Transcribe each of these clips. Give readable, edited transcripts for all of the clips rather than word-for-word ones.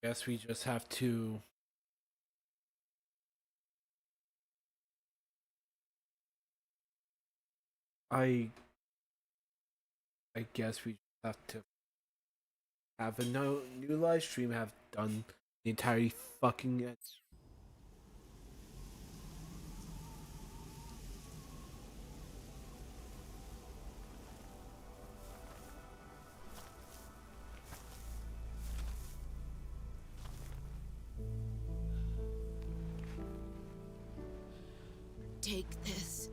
guess we just have to. I I guess we just have to have a new live stream. Have done the entirety fucking. Take this.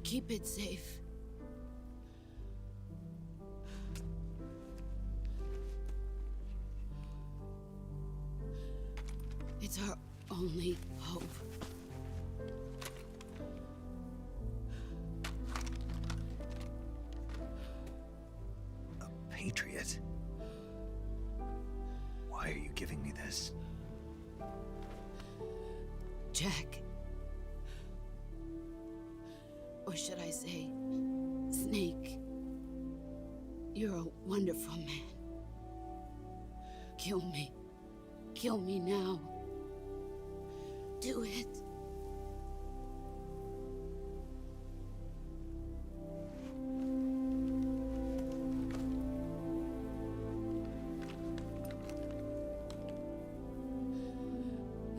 Keep it safe. It's our only hope. A patriot? Why are you giving me this? Jack. Or should I say, Snake. You're a wonderful man. Kill me. Kill me now. Do it.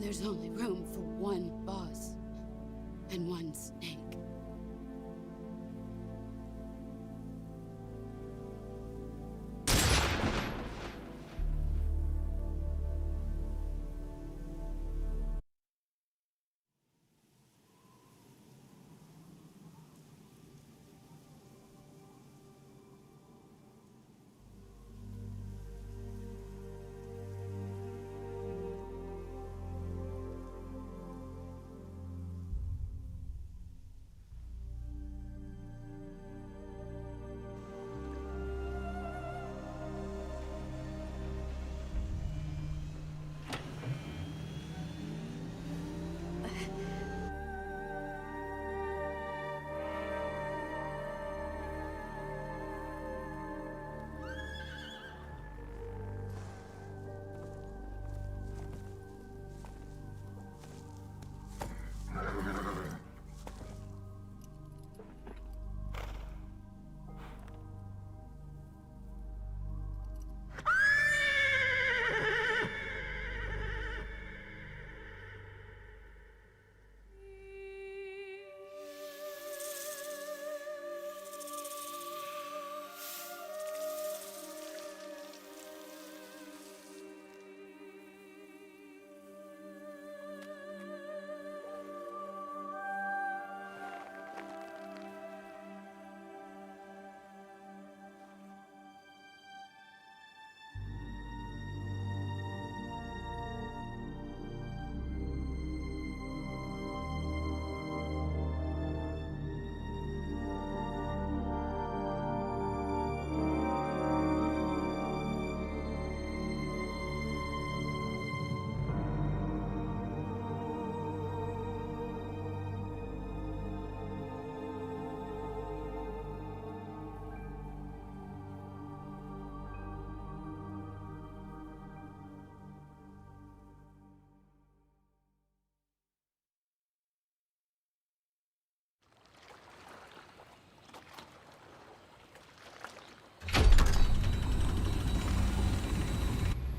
There's only room for one boss and one snake.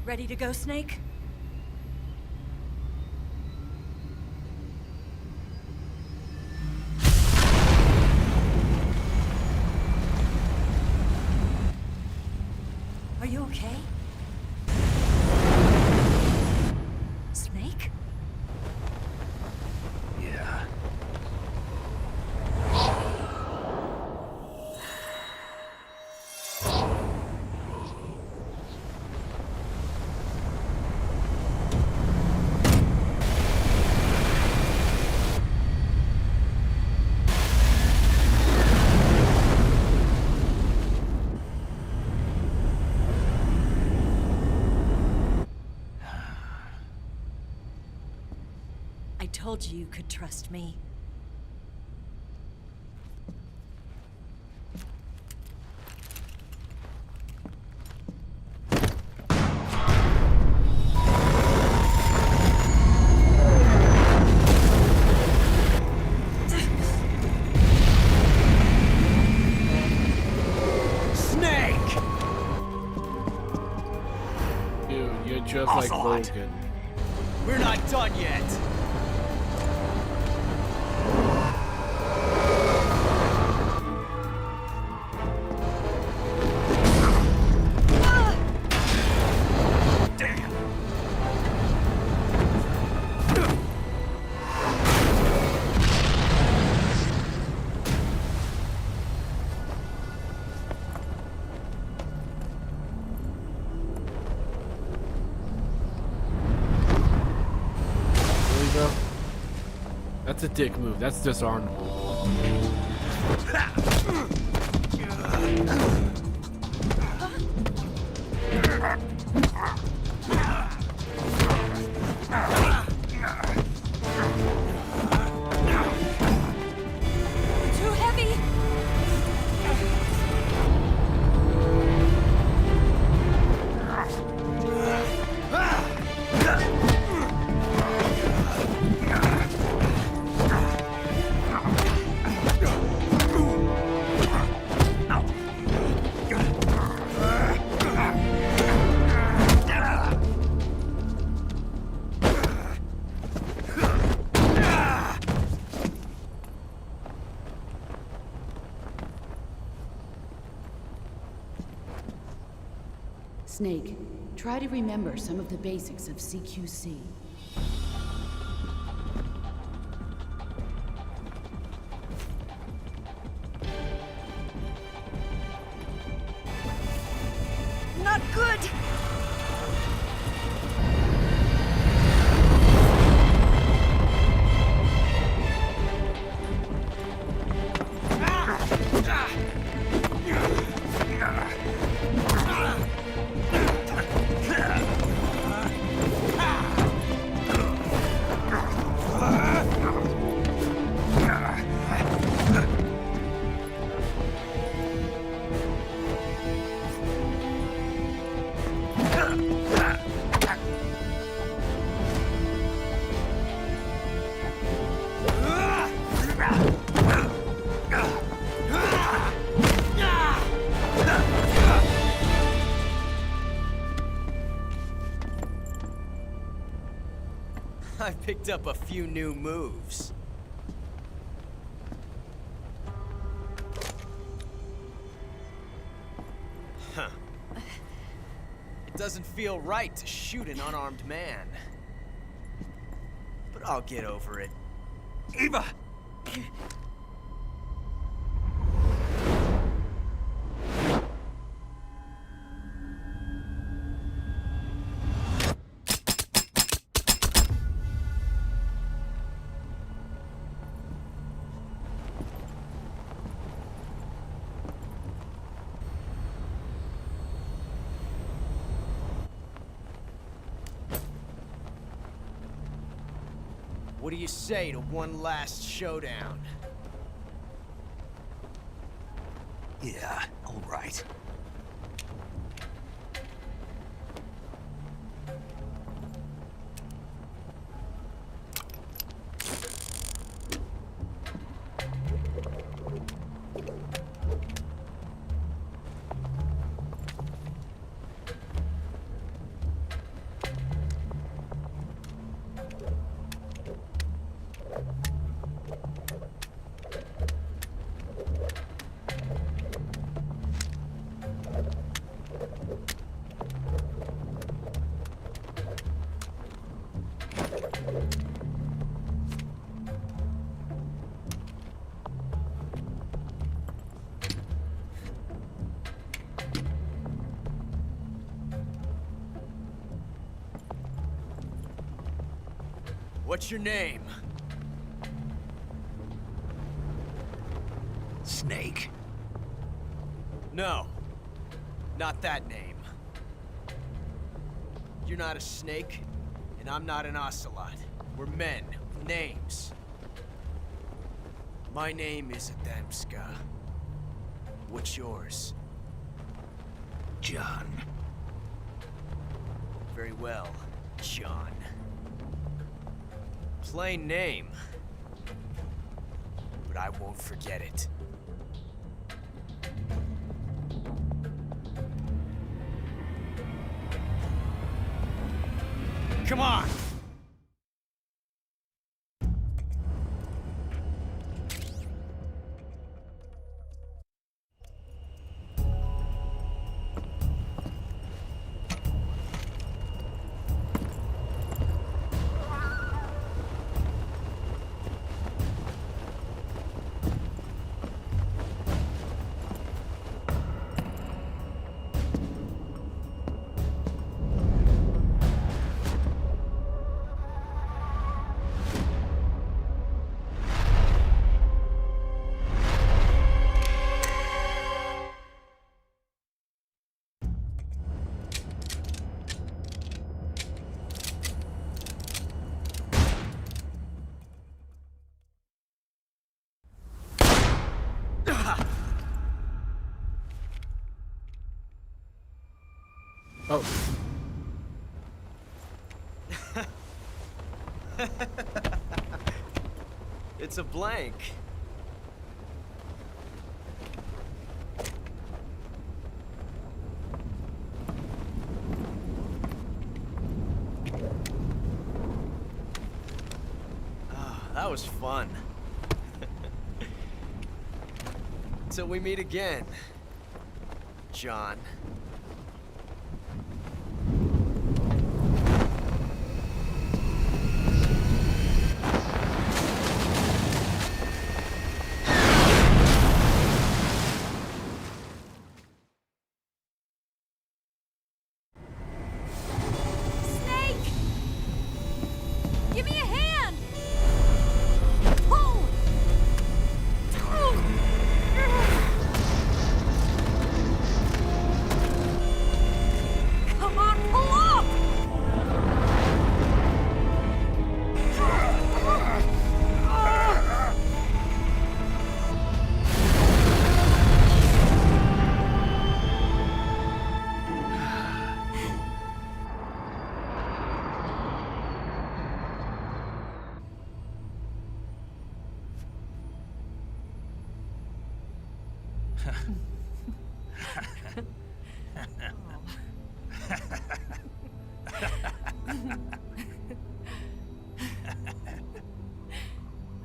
Ready to go, Snake? Are you okay? Snake? Yeah. I told you you could trust me. just like Ocelot. Logan. We're not done yet. Damn. There we go. That's a dick move. That's dishonorable. Too heavy! Snake, try to remember some of the basics of CQC. Not good! I've picked up a few new moves. Huh. It doesn't feel right to shoot an unarmed man. But I'll get over it. Eva! What do you say to one last showdown? Yeah, all right. What's your name? Snake. No. Not that name. You're not a snake, and I'm not an ocelot. We're men with names. My name is Adamska. What's yours? John. Very well, John. Plain name. But I won't forget it. Come on! Oh. It's a blank. Ah, that was fun. Till we meet again, John. Snake! Give me a hand! Pull! Come on, pull up!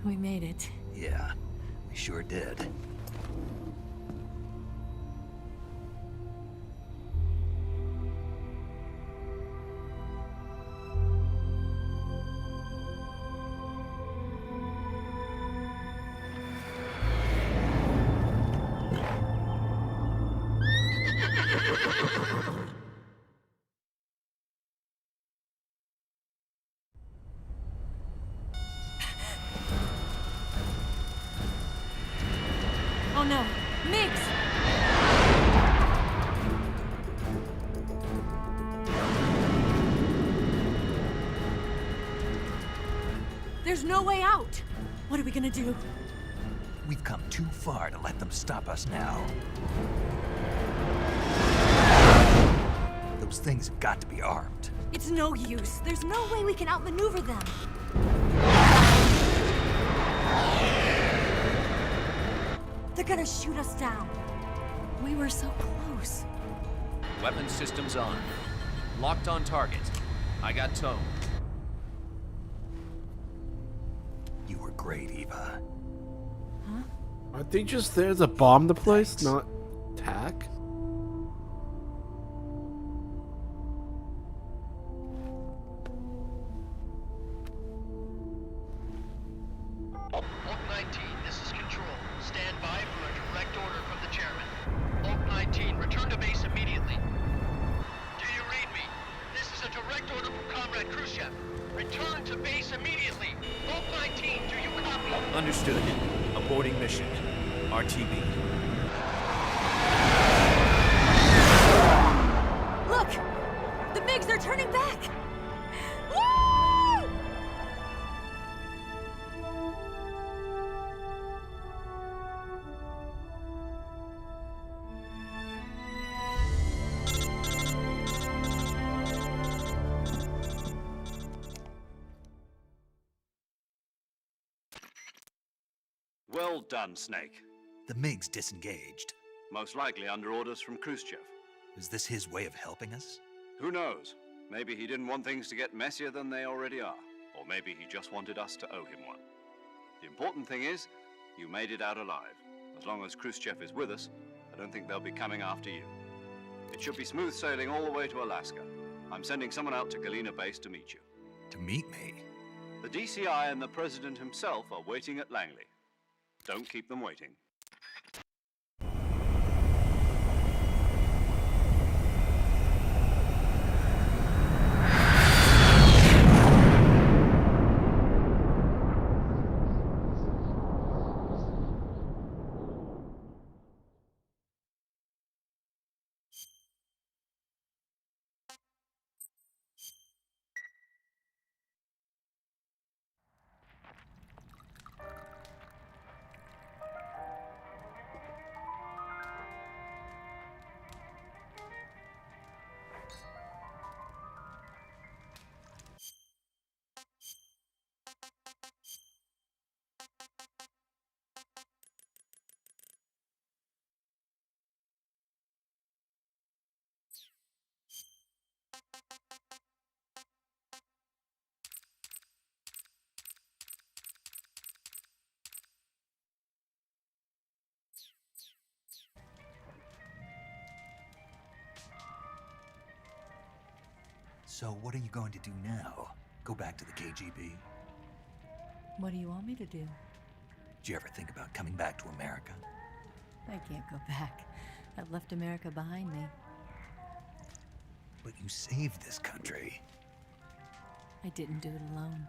We made it. Yeah, we sure did. Oh no, Mix! There's no way out! What are we gonna do? We've come too far to let them stop us now. Those things have got to be armed. It's no use. There's no way we can outmaneuver them. They're gonna shoot us down. We were so close. Weapon systems on. Locked on target. I got tone. You were great, Eva. Are they just there to bomb the place, Thanks. not attack? Oak 19, this is Control. Stand by for a direct order from the chairman. Oak 19, return to base immediately. Do you read me? This is a direct order from Comrade Khrushchev. Return to base immediately. Oak 19, do you copy? Understood. Aborting mission. RTB. Look! The MiGs are turning back! Woo! Well done, Snake. The MiGs disengaged. Most likely under orders from Khrushchev. Is this his way of helping us? Who knows? Maybe he didn't want things to get messier than they already are. Or maybe he just wanted us to owe him one. The important thing is, you made it out alive. As long as Khrushchev is with us, I don't think they'll be coming after you. It should be smooth sailing all the way to Alaska. I'm sending someone out to Galena Base to meet you. To meet me? The DCI and the President himself are waiting at Langley. Don't keep them waiting. So what are you going to do now? Go back to the KGB? What do you want me to do? Did you ever think about coming back to America? I can't go back. I've left America behind me. But you saved this country. I didn't do it alone.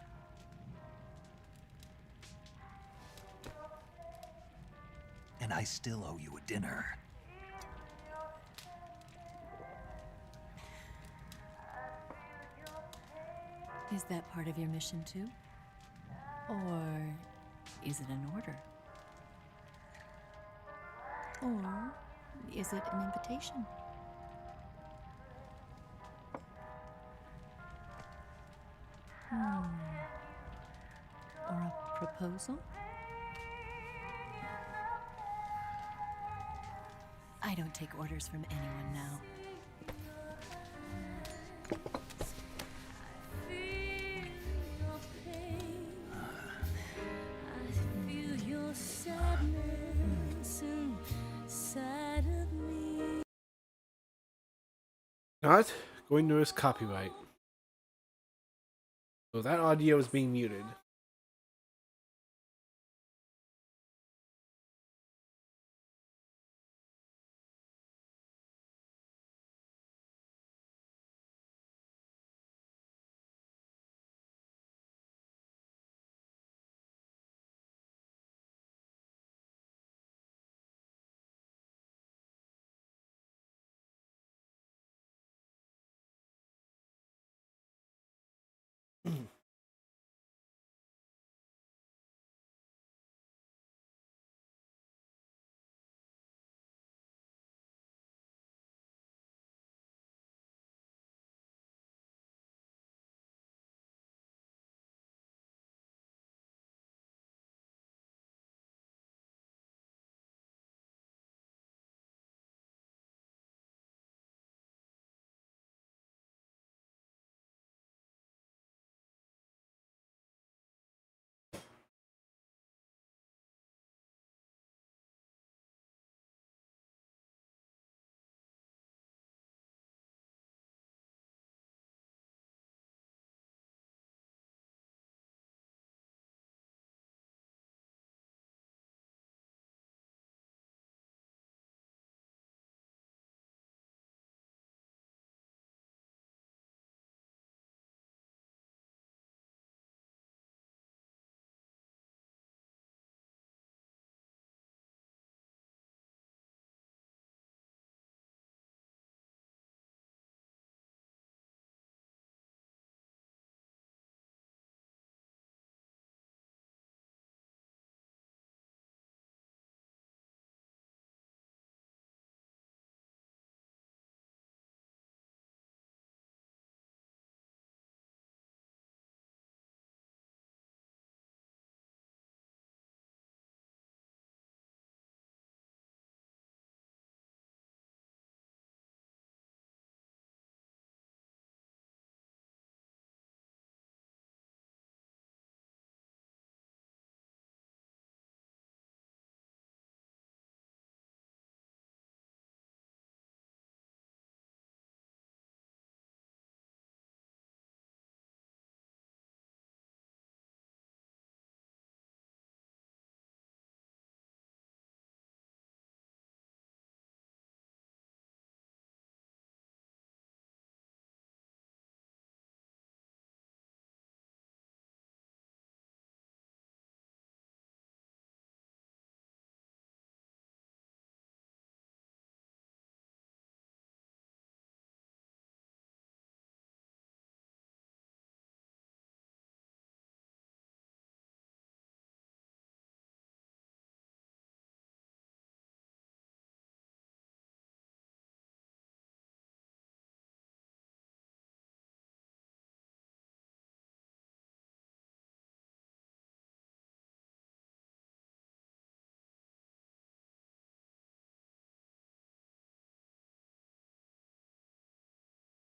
And I still owe you a dinner. Is that part of your mission too? Or is it an order? Or is it an invitation? Or a proposal? I don't take orders from anyone now. Not going to risk copyright. So that audio is being muted.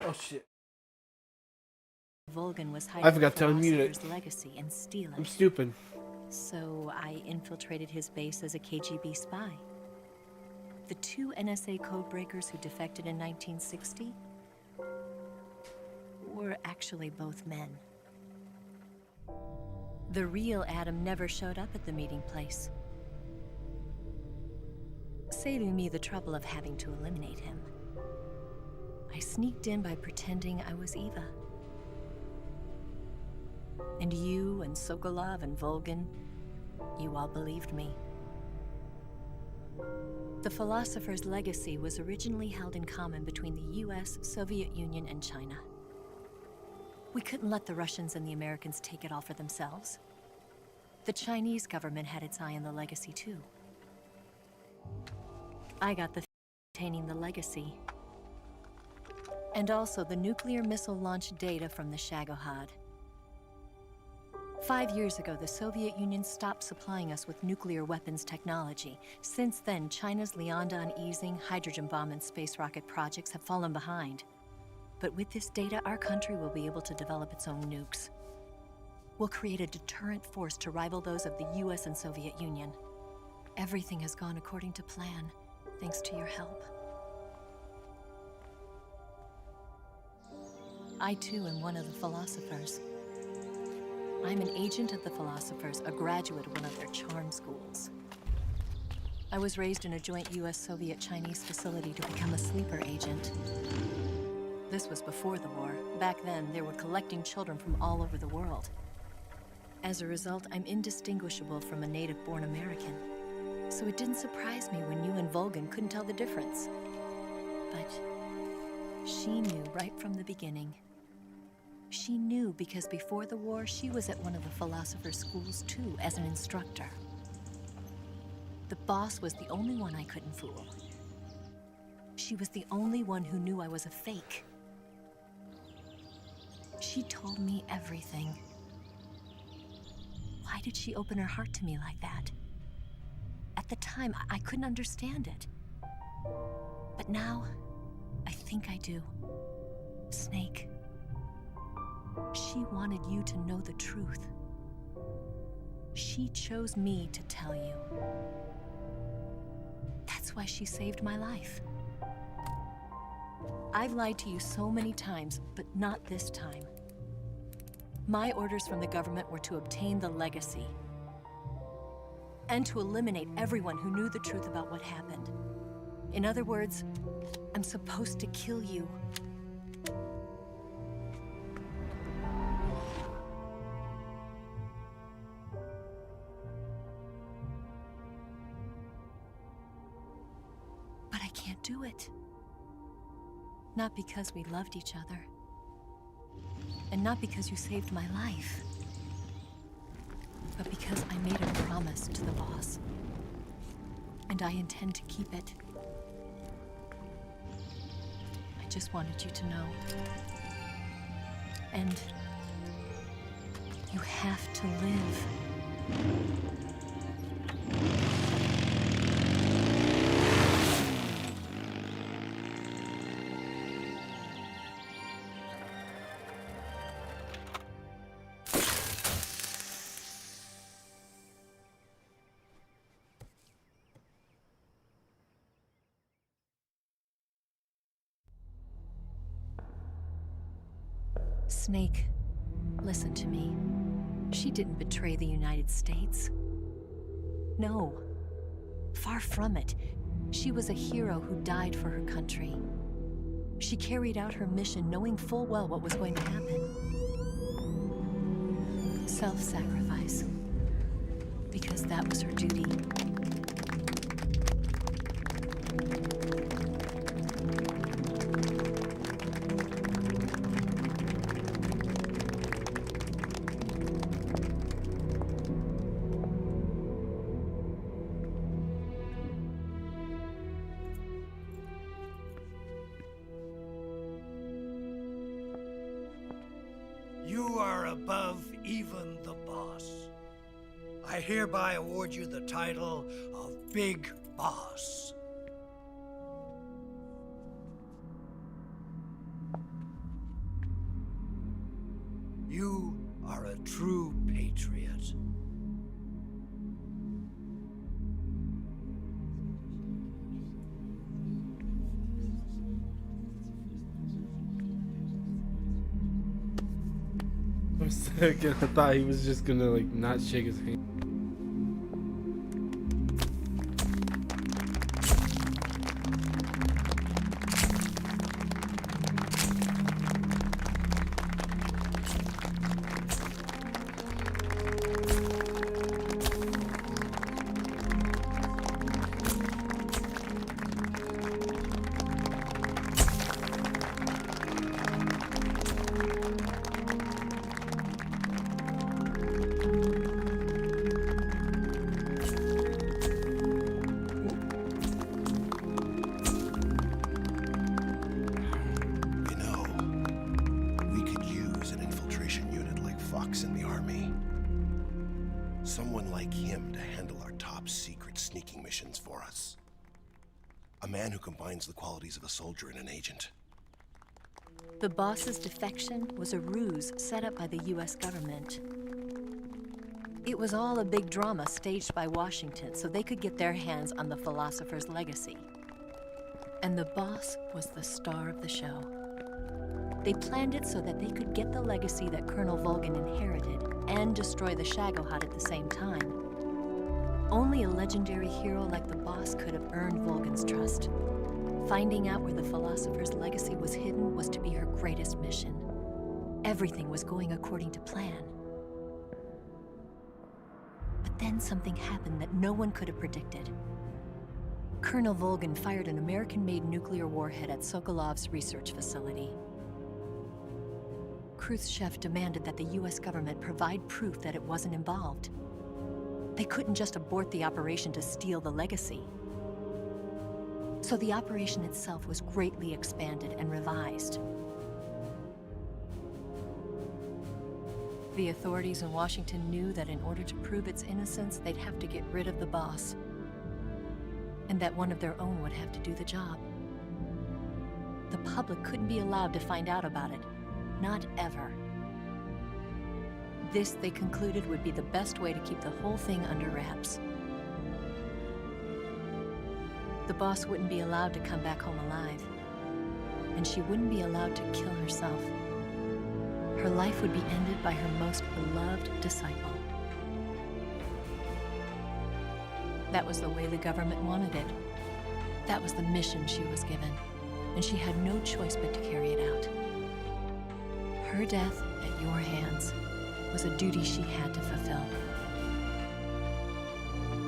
Oh shit. Volgan was I hiding forgot the to unmute it. philosopher's legacy and steal I'm it. stupid. So I infiltrated his base as a KGB spy. The 2 NSA codebreakers who defected in 1960 were actually both men. The real Adam never showed up at the meeting place, saving me the trouble of having to eliminate him. I sneaked in by pretending I was Eva. And you and Sokolov and Volgan, you all believed me. The philosopher's legacy was originally held in common between the US, Soviet Union, and China. We couldn't let the Russians and the Americans take it all for themselves. The Chinese government had its eye on the legacy too. I got the obtaining the legacy, and also the nuclear missile launch data from the Shagohod. 5 years ago, the Soviet Union stopped supplying us with nuclear weapons technology. Since then, China's Liaodong easing, hydrogen bomb, and space rocket projects have fallen behind. But with this data, our country will be able to develop its own nukes. We'll create a deterrent force to rival those of the US and Soviet Union. Everything has gone according to plan, thanks to your help. I too am one of the philosophers. I'm an agent of the philosophers, a graduate of one of their charm schools. I was raised in a joint US-Soviet-Chinese facility to become a sleeper agent. This was before the war. Back then, they were collecting children from all over the world. As a result, I'm indistinguishable from a native-born American. So it didn't surprise me when you and Volgan couldn't tell the difference. But she knew right from the beginning. She knew because before the war, she was at one of the philosopher's schools too, as an instructor. The boss was the only one I couldn't fool. She was the only one who knew I was a fake. She told me everything. Why did she open her heart to me like that? At the time, I couldn't understand it. But now, I think I do. Snake. She wanted you to know the truth. She chose me to tell you. That's why she saved my life. I've lied to you so many times, but not this time. My orders from the government were to obtain the legacy and to eliminate everyone who knew the truth about what happened. In other words, I'm supposed to kill you. But I can't do it. Not because we loved each other. And not because you saved my life. But because I made a promise to the boss. And I intend to keep it. I just wanted you to know. And you have to live. Snake, listen to me. She didn't betray the United States. No. Far from it. She was a hero who died for her country. She carried out her mission knowing full well what was going to happen. Self-sacrifice. Because that was her duty. You are above even the boss. I hereby award you the title of Big Boss. true patriot. For a second, I thought he was just gonna like not shake his hand. You know, we could use an infiltration unit like Fox in the army. Someone like him to handle our top secret sneaking missions for us. A man who combines the qualities of a soldier and an agent. The boss's defection was a ruse set up by the US government. It was all a big drama staged by Washington so they could get their hands on the philosopher's legacy. And the boss was the star of the show. They planned it so that they could get the legacy that Colonel Volgin inherited and destroy the Shagohod at the same time. Only a legendary hero like the boss could have earned Volgin's trust. Finding out where the philosopher's legacy was hidden was to be her greatest mission. Everything was going according to plan. But then something happened that no one could have predicted. Colonel Volgin fired an American-made nuclear warhead at Sokolov's research facility. Khrushchev demanded that the US government provide proof that it wasn't involved. They couldn't just abort the operation to steal the legacy. So the operation itself was greatly expanded and revised. The authorities in Washington knew that in order to prove its innocence, they'd have to get rid of the boss, and that one of their own would have to do the job. The public couldn't be allowed to find out about it, not ever. This, they concluded, would be the best way to keep the whole thing under wraps. The boss wouldn't be allowed to come back home alive, and she wouldn't be allowed to kill herself. Her life would be ended by her most beloved disciple. That was the way the government wanted it. That was the mission she was given, and she had no choice but to carry it out. Her death at your hands was a duty she had to fulfill.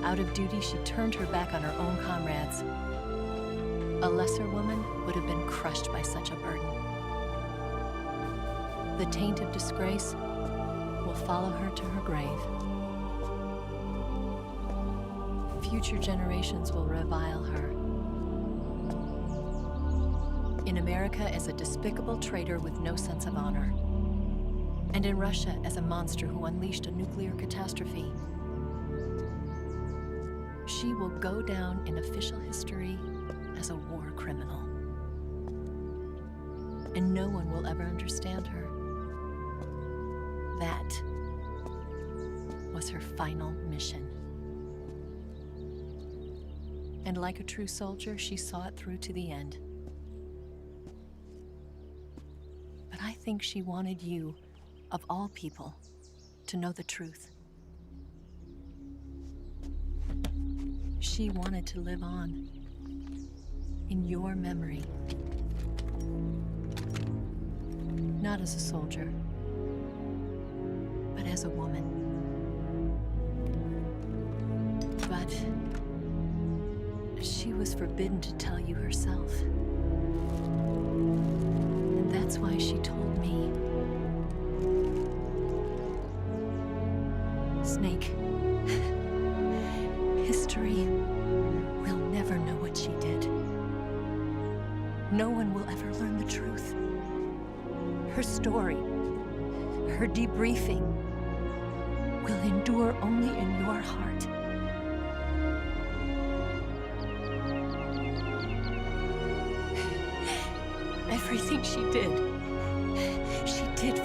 Out of duty, she turned her back on her own comrades. A lesser woman would have been crushed by such a burden. The taint of disgrace will follow her to her grave. Future generations will revile her. In America as a despicable traitor with no sense of honor. And in Russia as a monster who unleashed a nuclear catastrophe. She will go down in official history as a war criminal. And no one will ever understand her. That was her final mission. And like a true soldier, she saw it through to the end. But I think she wanted you, of all people, to know the truth. She wanted to live on in your memory. Not as a soldier, but as a woman. But she was forbidden to tell you herself. And that's why she told me. Snake, history will never know what she did. No one will ever learn the truth. Her story, her debriefing, will endure only in your heart. Everything she did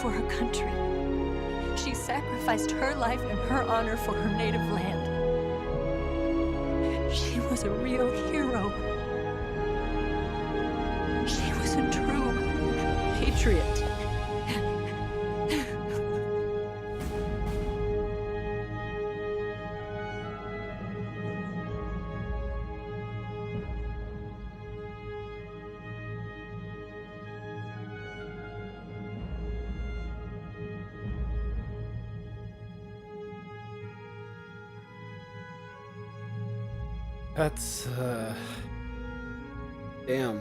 for her country. She sacrificed her life and her honor for her native land. She was a real hero. She was a true patriot. That's damn.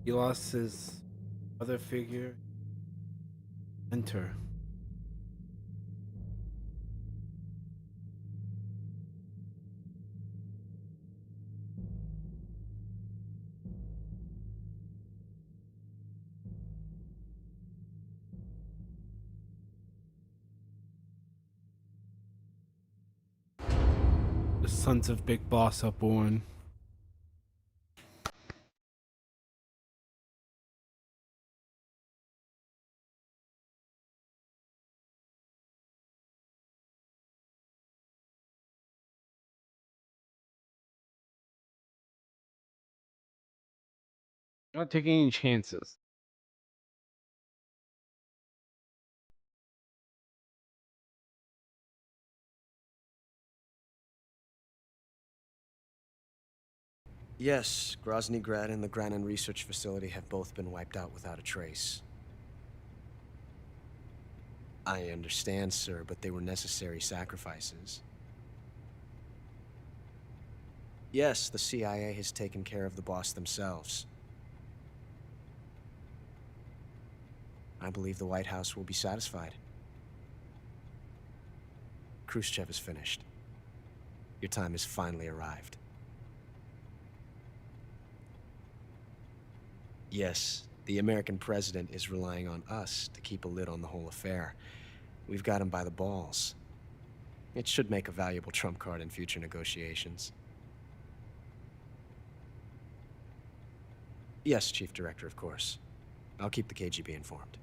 He lost his other figure. Enter. The sons of Big Boss are born. Not taking any chances. Yes, Grozny Grad and the Granin Research Facility have both been wiped out without a trace. I understand, sir, but they were necessary sacrifices. Yes, the CIA has taken care of the boss themselves. I believe the White House will be satisfied. Khrushchev is finished. Your time has finally arrived. Yes, the American president is relying on us to keep a lid on the whole affair. We've got him by the balls. It should make a valuable trump card in future negotiations. Yes, Chief Director, of course. I'll keep the KGB informed.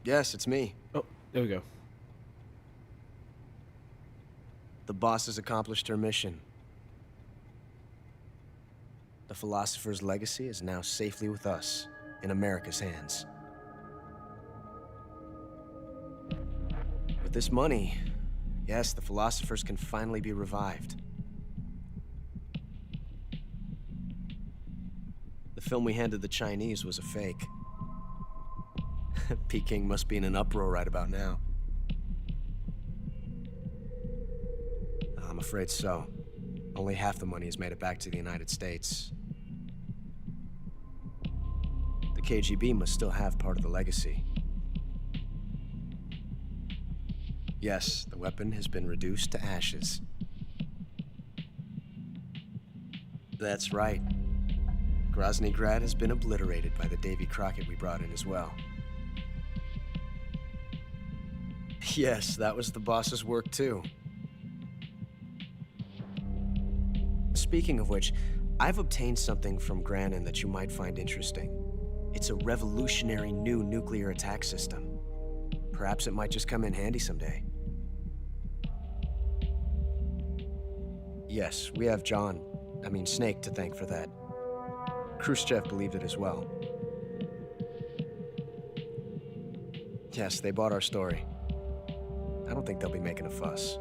Yes, it's me. Oh, there we go. The boss has accomplished her mission. The philosopher's legacy is now safely with us, in America's hands. With this money, yes, the philosophers can finally be revived. The film we handed the Chinese was a fake. Peking must be in an uproar right about now. I'm afraid so. Only half the money has made it back to the United States. The KGB must still have part of the legacy. Yes, the weapon has been reduced to ashes. That's right. Grozny Grad has been obliterated by the Davy Crockett we brought in as well. Yes, that was the boss's work too. Speaking of which, I've obtained something from Granin that you might find interesting. It's a revolutionary new nuclear attack system. Perhaps it might just come in handy someday. Yes, we have Snake to thank for that. Khrushchev believed it as well. Yes, they bought our story. I don't think they'll be making a fuss.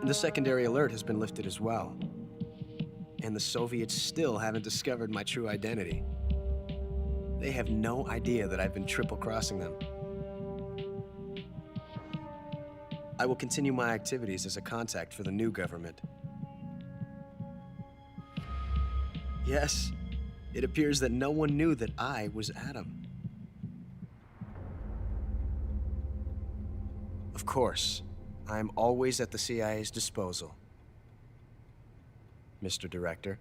The secondary alert has been lifted as well. And the Soviets still haven't discovered my true identity. They have no idea that I've been triple-crossing them. I will continue my activities as a contact for the new government. Yes, it appears that no one knew that I was Adam. course. I'm always at the CIA's disposal, Mr. Director.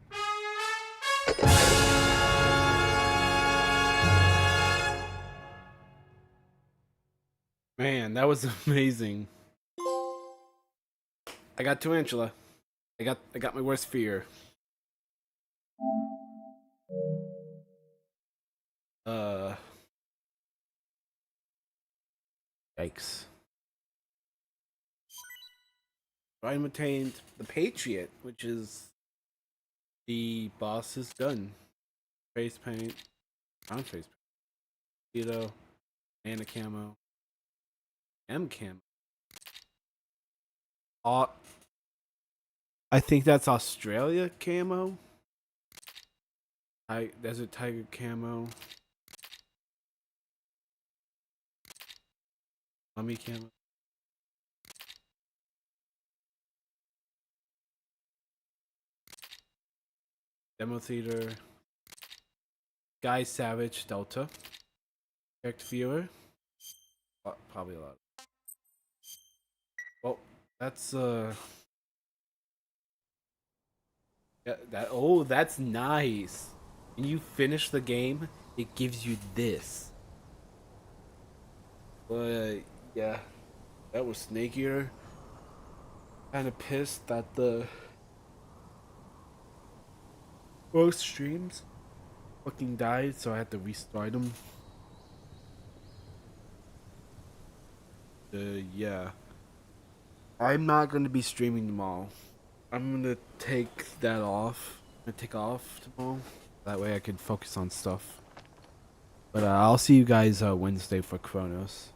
Man, that was amazing. I got tarantula. I got my worst fear. Yikes. I obtained the Patriot, which is the boss's gun. Face paint, on face paint, Keto, and a camo, M camo. I think that's Australia camo. Desert Tiger camo. Mummy camo. Demo Theater. Guy Savage Delta. Checked Viewer. Probably a lot. Well, that's yeah, that's nice. When you finish the game, it gives you this. But yeah, that was snakier. Kind of pissed that the both streams fucking died, so I had to restart them. Yeah. I'm not gonna be streaming tomorrow. I'm gonna take that off. I'm gonna take off tomorrow. That way I can focus on stuff. But I'll see you guys Wednesday for Chronos.